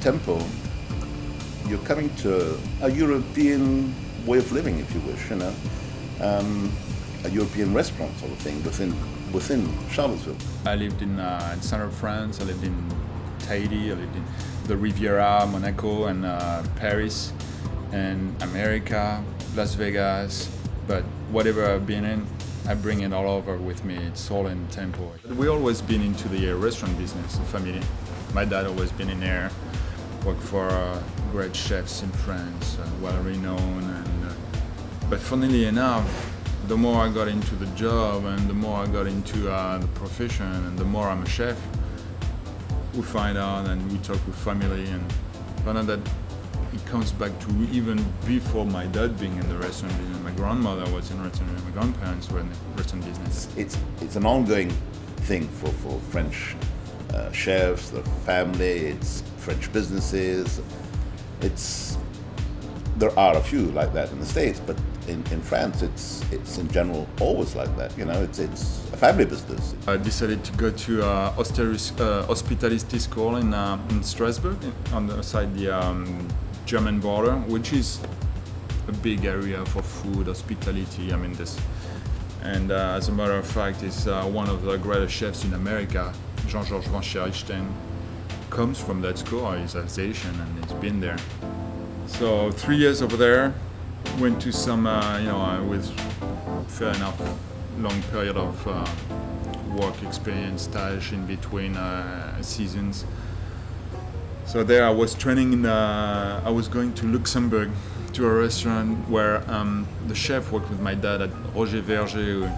Tempo, you're coming to a European way of living, if you wish, a European restaurant sort of thing within Charlottesville. I lived in central France. I lived in Tahiti. I lived in the Riviera, Monaco, and Paris, and America, Las Vegas. But whatever I've been in, I bring it all over with me. It's all in Tempo. We always been into the restaurant business, the family. My dad always been in there, worked for great chefs in France, well renowned. But funnily enough, the more I got into the job and the more I got into the profession and the more I'm a chef, we find out and we talk with family and find out that it comes back to even before my dad being in the restaurant business. My grandmother was in restaurant and my grandparents were in the restaurant business. It's an ongoing thing for French chefs, the family, it's French businesses. There are a few like that in the States, but in France it's in general always like that. It's a family business. I decided to go to hospitality school in Strasbourg, on the side the German border, which is a big area for food, hospitality. And as a matter of fact, is one of the greatest chefs in America, Jean-Georges Van Scherrichten, comes from that school. He's Alsatian and he's been there. So 3 years over there, went to some, with fair enough long period of work experience, stage in between seasons. So there I was training I was going to Luxembourg to a restaurant where the chef worked with my dad at Roger Verger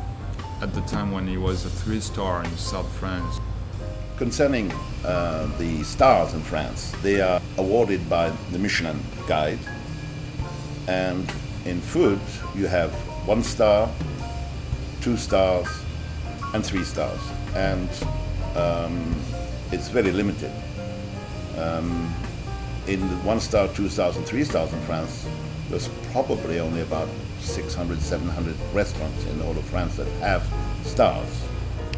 at the time when he was a 3-star in South France. Concerning the stars in France, they are awarded by the Michelin Guide, and in food you have 1 star, 2 stars, and 3 stars, and it's very limited. In the 1 star, 2 stars, and 3 stars in France, there's probably only about 600, 700 restaurants in all of France that have stars.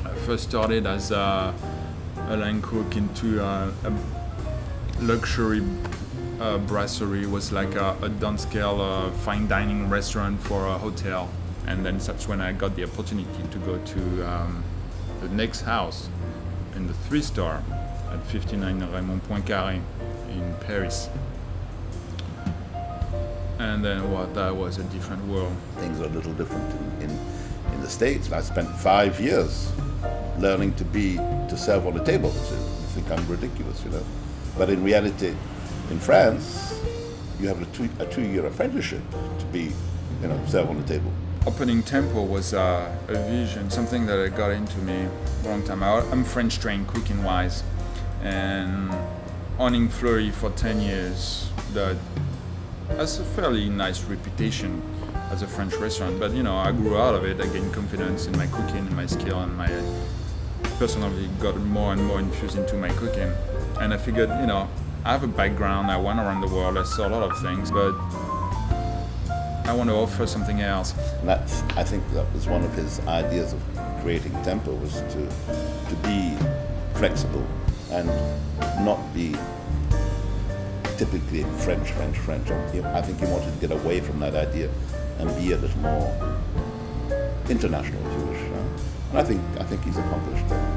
I first started as a line cook into a luxury brasserie. It was like a downscale fine dining restaurant for a hotel, and then that's when I got the opportunity to go to the next house in the 3-star at 59 Raymond Poincaré in Paris. And then that was a different world. Things are a little different in the States. I spent 5 years learning to serve on a table. So you think I'm ridiculous, But in reality, in France, you have a 2-year apprenticeship to be, serve on the table. Opening Tempo was a vision, something that got into me a long time. I'm French trained cooking wise, and owning Fleury for 10 years, that has a fairly nice reputation as a French restaurant. But I grew out of it. I gained confidence in my cooking, and my skill, and my personally got more and more infused into my cooking. And I figured, I have a background. I went around the world. I saw a lot of things, but I want to offer something else. And I think that was one of his ideas of creating Tempo, was to be flexible and not be typically French. I think he wanted to get away from that idea and be a little more international, if you wish. And I think he's accomplished that.